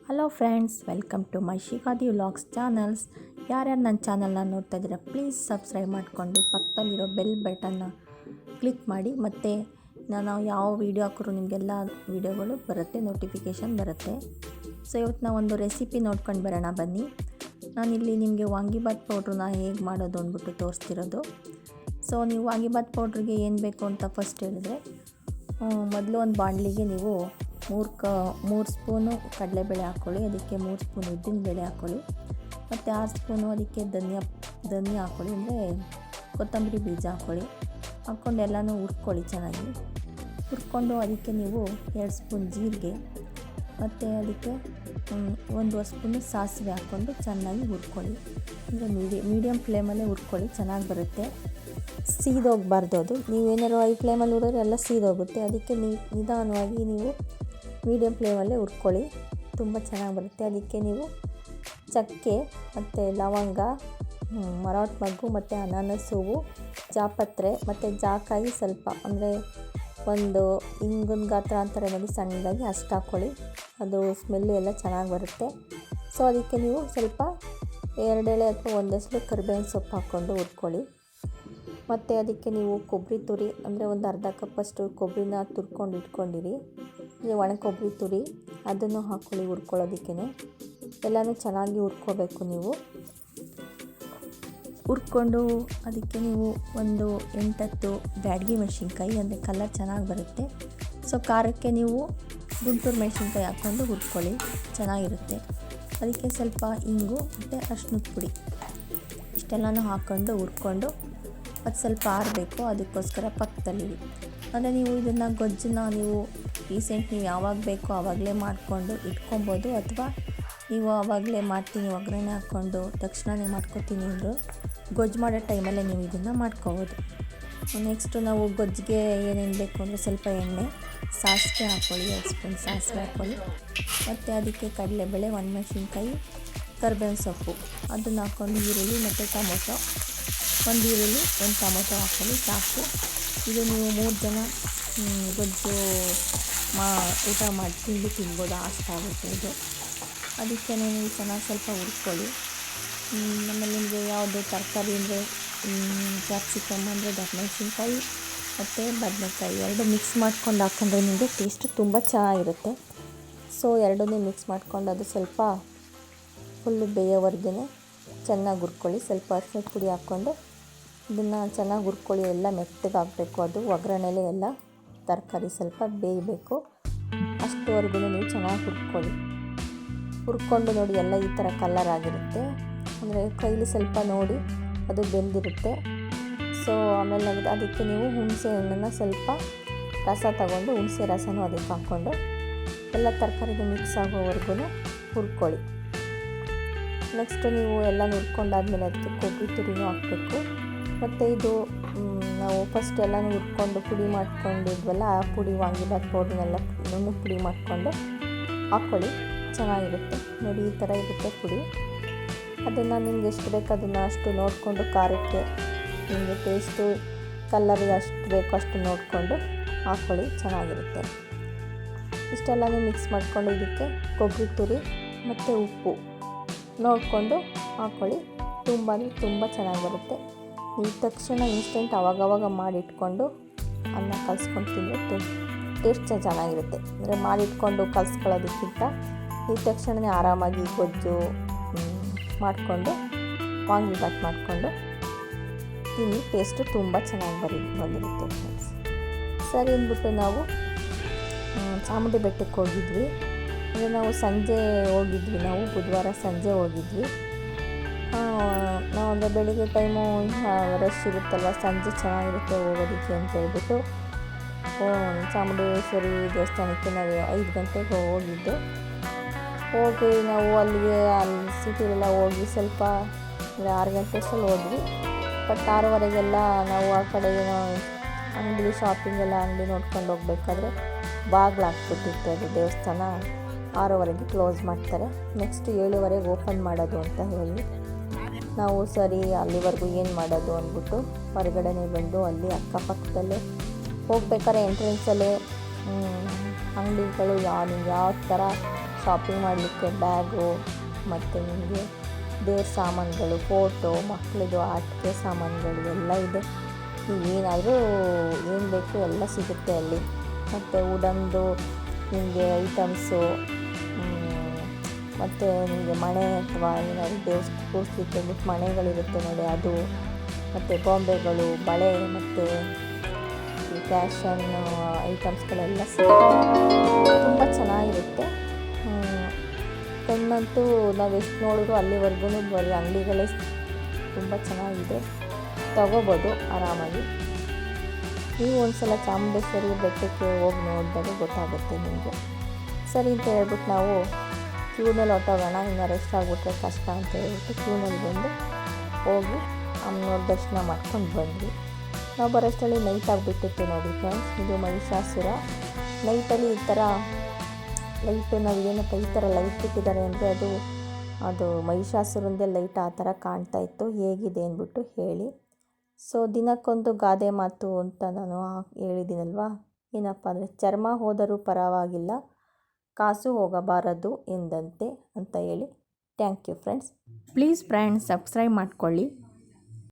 Hello friends, welcome to my Shikhadi vlogs channels. ಯಾರ್ಯಾರು ನನ್ನ ಚಾನಲ್ನ ನೋಡ್ತಾ ಇದ್ದೀರಾ ಪ್ಲೀಸ್ ಸಬ್ಸ್ಕ್ರೈಬ್ ಮಾಡಿಕೊಂಡು ಪಕ್ಕದಲ್ಲಿರೋ ಬೆಲ್ ಬಟನ್ನ ಕ್ಲಿಕ್ ಮಾಡಿ. ಮತ್ತು ನಾನು ಯಾವ ವೀಡಿಯೋ ಹಾಕಿದ್ರು ನಿಮಗೆಲ್ಲ ವೀಡಿಯೋಗಳು ಬರುತ್ತೆ, ನೋಟಿಫಿಕೇಷನ್ ಬರುತ್ತೆ. ಸೊ ಇವತ್ತು ನಾವು ಒಂದು ರೆಸಿಪಿ ನೋಡ್ಕೊಂಡು ಬರೋಣ ಬನ್ನಿ. ನಾನಿಲ್ಲಿ ನಿಮಗೆ ವಾಂಗಿಬಾತ್ ಪೌಡ್ರನ್ನ ಹೇಗೆ ಮಾಡೋದು ಅಂದ್ಬಿಟ್ಟು ತೋರಿಸ್ತಿರೋದು. ಸೊ ನೀವು ವಾಂಗಿಬಾತ್ ಪೌಡ್ರಿಗೆ ಏನು ಬೇಕು ಅಂತ ಫಸ್ಟ್ ಹೇಳಿದ್ರೆ, ಮೊದಲು ಒಂದು ಬಾಣಲಿಗೆ ನೀವು 3 ಸ್ಪೂನು ಕಡಲೆಬೇಳೆ ಹಾಕ್ಕೊಳ್ಳಿ. ಅದಕ್ಕೆ 3 ಸ್ಪೂನ್ ಉದ್ದಿನಬೇಳೆ ಹಾಕ್ಕೊಳ್ಳಿ. ಮತ್ತು 6 ಸ್ಪೂನು ಅದಕ್ಕೆ ಧನಿಯಾ ಹಾಕ್ಕೊಳ್ಳಿ, ಅಂದರೆ ಕೊತ್ತಂಬರಿ ಬೀಜ ಹಾಕ್ಕೊಂಡು ಎಲ್ಲನೂ ಹುರ್ಕೊಳ್ಳಿ. ಚೆನ್ನಾಗಿ ಹುರ್ಕೊಂಡು ಅದಕ್ಕೆ ನೀವು 2 ಸ್ಪೂನ್ ಜೀರಿಗೆ ಮತ್ತು ಅದಕ್ಕೆ 1 ಸ್ಪೂನು ಸಾಸಿವೆ ಹಾಕ್ಕೊಂಡು ಚೆನ್ನಾಗಿ ಹುರ್ಕೊಳ್ಳಿ. ಅಂದರೆ ಮೀಡಿಯಮ್ ಫ್ಲೇಮಲ್ಲೇ ಹುರ್ಕೊಳ್ಳಿ, ಚೆನ್ನಾಗಿ ಬರುತ್ತೆ. ಸೀದೋಗಬಾರ್ದು ಅದು. ನೀವೇನಾದ್ರು ಐ ಫ್ಲೇಮಲ್ಲಿ ಹುರಿದ್ರೆ ಎಲ್ಲ ಸೀದೋಗುತ್ತೆ. ಅದಕ್ಕೆ ನಿಧಾನವಾಗಿ ನೀವು ಮೀಡಿಯಮ್ ಫ್ಲೇಮಲ್ಲೇ ಹುರ್ಕೊಳ್ಳಿ, ತುಂಬ ಚೆನ್ನಾಗಿ ಬರುತ್ತೆ. ಅದಕ್ಕೆ ನೀವು ಚಕ್ಕೆ ಮತ್ತು ಲವಂಗ, ಮರಾಠ ಮಗ್ಗು ಮತ್ತು ಅನಾನಸ್ ಹೂವು, ಜಾಪತ್ರೆ ಮತ್ತು ಜಾಕಾಯಿ ಸ್ವಲ್ಪ, ಅಂದರೆ ಒಂದು ಇಂಗಿನ ಗಾತ್ರ ಅಂತಾರೆ ನೋಡಿ ಸಣ್ಣದಾಗಿ, ಅಷ್ಟು ಹಾಕ್ಕೊಳ್ಳಿ. ಅದು ಸ್ಮೆಲ್ಲು ಎಲ್ಲ ಚೆನ್ನಾಗಿ ಬರುತ್ತೆ. ಸೊ ಅದಕ್ಕೆ ನೀವು ಸ್ವಲ್ಪ 2 ಎಳೆ ಅಥವಾ 1 ಎಸಳು ಕರಿಬೇವಿನ ಸೊಪ್ಪು ಹಾಕ್ಕೊಂಡು ಹುರ್ಕೊಳ್ಳಿ. ಮತ್ತು ಅದಕ್ಕೆ ನೀವು ಕೊಬ್ಬರಿ ತುರಿ, ಅಂದರೆ ಒಂದು ಅರ್ಧ ಕಪ್ಪಷ್ಟು ಕೊಬ್ಬರಿನ ತುರ್ಕೊಂಡು ಇಟ್ಕೊಂಡಿರಿ. ಒಣ ಕೊಬ್ಬರಿ ತುರಿ ಅದನ್ನು ಹಾಕ್ಕೊಳ್ಳಿ ಹುರ್ಕೊಳ್ಳೋದಕ್ಕೆ. ಎಲ್ಲನೂ ಚೆನ್ನಾಗಿ ಹುರ್ಕೋಬೇಕು ನೀವು. ಹುರ್ಕೊಂಡು ಅದಕ್ಕೆ ನೀವು ಒಂದು 8-10 ಬ್ಯಾಡಗಿ ಮೆಣಸಿನ್ಕಾಯಿ, ಅಂದರೆ ಕಲರ್ ಚೆನ್ನಾಗಿ ಬರುತ್ತೆ. ಸೊ ಖಾರಕ್ಕೆ ನೀವು ಗುಂಟೂರು ಮೆಣಸಿನ್ಕಾಯಿ ಹಾಕ್ಕೊಂಡು ಹುರ್ಕೊಳ್ಳಿ, ಚೆನ್ನಾಗಿರುತ್ತೆ. ಅದಕ್ಕೆ ಸ್ವಲ್ಪ ಇಂಗು ಮತ್ತು ಅರಿಶಿನದ ಪುಡಿ ಇಷ್ಟೆಲ್ಲನೂ ಹಾಕ್ಕೊಂಡು ಹುರ್ಕೊಂಡು ಅದು ಸ್ವಲ್ಪ ಆರಬೇಕು, ಅದಕ್ಕೋಸ್ಕರ ಪಕ್ಕದಲ್ಲಿಡಿ. ಅಂದರೆ ನೀವು ಇದನ್ನು ಗೊಜ್ಜನ್ನ ನೀವು ನೀವು ಯಾವಾಗ ಬೇಕೋ ಆವಾಗಲೇ ಮಾಡಿಕೊಂಡು ಇಟ್ಕೊಬೋದು, ಅಥವಾ ನೀವು ಆವಾಗಲೇ ಮಾಡ್ತೀನಿ ಒಗ್ಗರಣೆ ಹಾಕ್ಕೊಂಡು ತಕ್ಷಣವೇ ಮಾಡ್ಕೊತೀನಿ ಅಂದರು ಗೊಜ್ಜು ಮಾಡೋ ಟೈಮಲ್ಲೇ ನೀವು ಇದನ್ನು ಮಾಡ್ಕೊಬೋದು. ನೆಕ್ಸ್ಟು ನಾವು ಗೊಜ್ಜಿಗೆ ಏನೇನು ಬೇಕು ಅಂದರೆ ಸ್ವಲ್ಪ ಎಣ್ಣೆ, ಸಾಸಿವೆ ಹಾಕ್ಕೊಳ್ಳಿ, 2 ಸ್ಪೂನ್ ಸಾಸಿವೆ ಹಾಕ್ಕೊಳ್ಳಿ. ಮತ್ತು ಅದಕ್ಕೆ ಕಡಲೆಬೇಳೆ, ಒಣಮೆಣಸಿನ್ಕಾಯಿ, ಕರಿಬೇವಿನ ಸೊಪ್ಪು ಅದನ್ನು ಹಾಕ್ಕೊಂಡು ಈರುಳ್ಳಿ ಮತ್ತು ಟೊಮೊಟೊ, 1 ಈರುಳ್ಳಿ 1 ಟೊಮೊಟೊ ಹಾಕ್ಕೊಳ್ಳಿ, ಸಾಕು. ಇದು ನೀವು 3 ಜನ ಗೊಜ್ಜು ಊಟ ಮಾಡಿ ತಿನ್ಬೋದು, ಅಷ್ಟಾಗುತ್ತೆ ಇದು. ಅದಕ್ಕೆ ನೀವು ಚೆನ್ನಾಗಿ ಸ್ವಲ್ಪ ಹುರ್ಕೊಳ್ಳಿ. ಆಮೇಲೆ ನಿಮಗೆ ಯಾವುದು ತರಕಾರಿ ಅಂದರೆ ಕ್ಯಾಪ್ಸಿಕಮ್, ಅಂದರೆ ದಪ್ಪಮೆಣಸಿನ್ಕಾಯಿ ಮತ್ತು ಬದನೆಕಾಯಿ 2 ಮಿಕ್ಸ್ ಮಾಡ್ಕೊಂಡು ಹಾಕ್ಕೊಂಡ್ರೆ ನಿಮಗೆ ಟೇಸ್ಟ್ ತುಂಬ ಚೆನ್ನಾಗಿರುತ್ತೆ. ಸೊ 2 ಮಿಕ್ಸ್ ಮಾಡ್ಕೊಂಡು ಅದು ಸ್ವಲ್ಪ ಫುಲ್ಲು ಬೇಯೋವರೆಗೆ ಚೆನ್ನಾಗಿ ಹುರ್ಕೊಳ್ಳಿ. ಸ್ವಲ್ಪ ಅರಿಶಿನದ ಪುಡಿ ಹಾಕ್ಕೊಂಡು ಇದನ್ನು ಚೆನ್ನಾಗಿ ಹುರ್ಕೊಳ್ಳಿ. ಎಲ್ಲ ಮೆತ್ತಗಾಗಬೇಕು, ಅದು ಒಗ್ಗರಣೆಲೆ ಎಲ್ಲ ತರಕಾರಿ ಸ್ವಲ್ಪ ಬೇಯಬೇಕು, ಅಷ್ಟುವರೆಗೂ ನೀವು ಚೆನ್ನಾಗಿ ಹುರ್ಕೊಂಡು ನೋಡಿ ಎಲ್ಲ ಈ ಥರ ಕಲರ್ ಆಗಿರುತ್ತೆ. ಅಂದರೆ ಕೈಲಿ ಸ್ವಲ್ಪ ನೋಡಿ ಅದು ಬೆಂದಿರುತ್ತೆ. ಸೊ ಆಮೇಲೆ ಅದಕ್ಕೆ ನೀವು ಹುಣಸೆ ಹಣ್ಣನ್ನು ಸ್ವಲ್ಪ ರಸ ತಗೊಂಡು, ಹುಣಸೆ ರಸನೂ ಅದಕ್ಕೆ ಹಾಕ್ಕೊಂಡು ಎಲ್ಲ ತರಕಾರಿಗೆ ಮಿಕ್ಸ್ ಆಗೋವರೆಗೂ ಹುರ್ಕೊಳ್ಳಿ. ನೆಕ್ಸ್ಟು ನೀವು ಎಲ್ಲ ಹುರ್ಕೊಂಡಾದ್ಮೇಲೆ ಅದಕ್ಕೆ ಕೊಬ್ಬರಿ ತುರಿನೂ ಹಾಕಬೇಕು. ಮತ್ತು ಇದು ನಾವು ಫಸ್ಟ್ ಎಲ್ಲನೂ ಹುರ್ಕೊಂಡು ಪುಡಿ ಮಾಡ್ಕೊಂಡಿದ್ವಲ್ಲ, ಆ ಪುಡಿ ವಾಂಗಿಬಾತ್ ಪೌಡ್ರನ್ನೆಲ್ಲ ನುಣ್ಣಗೆ ಪುಡಿ ಮಾಡಿಕೊಂಡು ಹಾಕ್ಕೊಳ್ಳಿ, ಚೆನ್ನಾಗಿರುತ್ತೆ. ನೋಡಿ ಈ ಥರ ಇರುತ್ತೆ ಪುಡಿ. ಅದನ್ನು ನಿಮ್ಗೆ ಎಷ್ಟು ಬೇಕು ಅದನ್ನು ಅಷ್ಟು ನೋಡಿಕೊಂಡು, ಖಾರಕ್ಕೆ ನಿಮಗೆ ಟೇಸ್ಟು ಕಲ್ಲರಿಗೆ ಅಷ್ಟು ಬೇಕು ಅಷ್ಟು ನೋಡಿಕೊಂಡು ಹಾಕ್ಕೊಳ್ಳಿ, ಚೆನ್ನಾಗಿರುತ್ತೆ. ಇಷ್ಟೆಲ್ಲನೂ ಮಿಕ್ಸ್ ಮಾಡಿಕೊಂಡು ಇದಕ್ಕೆ ಕೊಬ್ಬರಿ ತುರಿ ಮತ್ತು ಉಪ್ಪು ನೋಡಿಕೊಂಡು ಹಾಕ್ಕೊಳ್ಳಿ. ತುಂಬ ಚೆನ್ನಾಗಿ ಬರುತ್ತೆ. ನೀವು ತಕ್ಷಣ ಇನ್ಸ್ಟೆಂಟ್ ಅವಾಗವಾಗ ಮಾಡಿಟ್ಕೊಂಡು ಅನ್ನ ಕಲಿಸ್ಕೊಂಡು ತಿಂದರೆ ಟೇಸ್ಟ್ ಚೆನ್ನಾಗಿರುತ್ತೆ. ಅಂದರೆ ಮಾಡಿಟ್ಕೊಂಡು ಕಲಿಸ್ಕೊಳ್ಳೋದಕ್ಕಿಂತ ಈ ತಕ್ಷಣವೇ ಆರಾಮಾಗಿ ಗೊಜ್ಜು ಮಾಡಿಕೊಂಡು ವಾಂಗಿಬಾತ್ ಮಾಡಿಕೊಂಡು ತಿನ್ನಿ, ಟೇಸ್ಟು ತುಂಬ ಚೆನ್ನಾಗಿ ಬಂದಿರುತ್ತೆ ಫ್ರೆಂಡ್ಸ್. ಸರಿ ಅಂದ್ಬಿಟ್ಟು ನಾವು ಚಾಮುಂಡಿ ಬೆಟ್ಟಕ್ಕೆ ಹೋಗಿದ್ವಿ. ಅಂದರೆ ನಾವು ಸಂಜೆ ಹೋಗಿದ್ವಿ, ನಾವು ಬುಧವಾರ ಸಂಜೆ ಹೋಗಿದ್ವಿ. ನಾವು ಅಂದರೆ ಬೆಳಿಗ್ಗೆ ಟೈಮು ರಶ್ ಇರುತ್ತಲ್ವ, ಸಂಜೆ ಚೆನ್ನಾಗಿರುತ್ತೆ ಹೋಗೋದಕ್ಕೆ ಅಂತ ಹೇಳ್ಬಿಟ್ಟು ಚಾಮುಂಡೇಶ್ವರಿ ದೇವಸ್ಥಾನಕ್ಕೆ ನಾವು 5 ಗಂಟೆಗೆ ಹೋಗಿದ್ದು. ಹೋಗಿ ನಾವು ಅಲ್ಲಿ ಸಿಟಿಲೆಲ್ಲ ಹೋಗಿ ಸ್ವಲ್ಪ 6 ಗಂಟೆ ಅಷ್ಟರಲ್ಲಿ ಹೋದ್ವಿ. ಬಟ್ 6:30ಗೆಲ್ಲ ನಾವು ಆ ಕಡೆ ಏನೋ ಅಂಗಡಿ ಶಾಪಿಂಗೆಲ್ಲ ಅಂಗಡಿ ನೋಡ್ಕೊಂಡು ಹೋಗ್ಬೇಕಾದ್ರೆ ಬಾಗಿಲಾಕ್ಬಿಟ್ಟಿತ್ತು. ಅದು ದೇವಸ್ಥಾನ 6:30ಗೆ ಕ್ಲೋಸ್ ಮಾಡ್ತಾರೆ. ನೆಕ್ಸ್ಟ್ 7:30ಗೆ ಓಪನ್ ಮಾಡೋದು ಅಂತ ಹೇಳಿ ನಾವು ಸರಿ ಅಲ್ಲಿವರೆಗೂ ಏನು ಮಾಡೋದು ಅಂದ್ಬಿಟ್ಟು ಹೊರಗಡೆನೇ ಬಂದು ಅಲ್ಲಿ ಅಕ್ಕಪಕ್ಕದಲ್ಲೇ ಹೋಗ್ಬೇಕಾದ್ರೆ ಎಂಟ್ರೆನ್ಸಲ್ಲೇ ಅಂಗಡಿಗಳು ಯಾವ ಥರ ಶಾಪಿಂಗ್ ಮಾಡಲಿಕ್ಕೆ ಬ್ಯಾಗು ಮತ್ತು ನಿಮಗೆ ದೇವ್ರ ಸಾಮಾನುಗಳು, ಫೋಟೋ, ಮಕ್ಕಳದು ಆಟಿಕೆ ಸಾಮಾನುಗಳು ಎಲ್ಲ ಇದೆ. ನೀವೇನಾದರೂ ಏನು ಬೇಕು ಎಲ್ಲ ಸಿಗುತ್ತೆ ಅಲ್ಲಿ. ಮತ್ತು ವುಡನ್ದು ನಿಮಗೆ ಐಟಮ್ಸು, ಮತ್ತು ನಿಮಗೆ ಮಣೆ ಅಥವಾ ಏನಾದರೂ ದೇವ್ರ ಕೂರಿಸ್ಲಿಕ್ಕೆ ಬಿಟ್ಟು ಮಣೆಗಳಿರುತ್ತೆ ನೋಡಿ ಅದು, ಮತ್ತು ಗೊಂಬೆಗಳು, ಬಳೆ ಮತ್ತು ಈ ಫ್ಯಾಷನ್ ಐಟಮ್ಸ್ಗಳೆಲ್ಲ ಸಿಗುತ್ತೆ. ತುಂಬ ಚೆನ್ನಾಗಿರುತ್ತೆ. ಕಣ್ಣಂತೂ ನಾವು ಎಷ್ಟು ನೋಡಿದ್ರು ಅಲ್ಲಿವರೆಗೂ ಬರೀ ಅಂಗಡಿಗಳೇ ತುಂಬ ಚೆನ್ನಾಗಿದೆ, ತಗೋಬೋದು ಆರಾಮಾಗಿ. ನೀವು ಒಂದು ಸಲ ಚಾಮುಂಡೇಶ್ವರಿ ಬೆಟ್ಟಕ್ಕೆ ಹೋಗಿ ನೋಡಿದಾಗ ಗೊತ್ತಾಗುತ್ತೆ ನಿಮಗೆ. ಸರಿ ಅಂತ ಹೇಳ್ಬಿಟ್ಟು ನಾವು ಕ್ಯೂನಲ್ಲಿ ಹೊಟ್ಟೋಗೋಣ, ಇನ್ನು ರೆಸ್ಟ್ ಆಗಿಬಿಟ್ರೆ ಕಷ್ಟ ಅಂತ ಹೇಳ್ಬಿಟ್ಟು ಕ್ಯೂನಲ್ಲಿ ಬಂದು ಹೋಗಿ ಅಮ್ಮನವ್ರ ದರ್ಶನ ಮಾಡ್ಕೊಂಡು ಬಂದ್ವಿ. ನಾವು ಬರೋಷ್ಟರಲ್ಲಿ ನೈಟ್ ಆಗಿಬಿಟ್ಟಿತ್ತು ನೋಡಿ ಫ್ರೆಂಡ್ಸ್. ಇದು ಮಹಿಷಾಸುರ. ನೈಟಲ್ಲಿ ಈ ಥರ ಲೈಟು, ನಾವು ಏನಪ್ಪ ಈ ಥರ ಲೈಟ್ ಬಿಟ್ಟಿದ್ದಾರೆ ಅಂದರೆ ಅದು ಮಹಿಷಾಸುರಂದೇ ಲೈಟ್ ಆ ಥರ ಕಾಣ್ತಾ ಇತ್ತು. ಹೇಗಿದೆ ಅಂದ್ಬಿಟ್ಟು ಹೇಳಿ. ಸೊ ದಿನಕ್ಕೊಂದು ಗಾದೆ ಮಾತು ಅಂತ ನಾನು ಹೇಳಿದ್ದೀನಲ್ವ, ಏನಪ್ಪ ಅಂದರೆ ಚರ್ಮ ಹೋದರೂ ಪರವಾಗಿಲ್ಲ, ಕಾಸು ಹೋಗಬಾರದು ಎಂದಂತೆ ಅಂತ ಹೇಳಿ. Thank you friends. Please friends subscribe ಮಾಡ್ಕೊಳ್ಳಿ.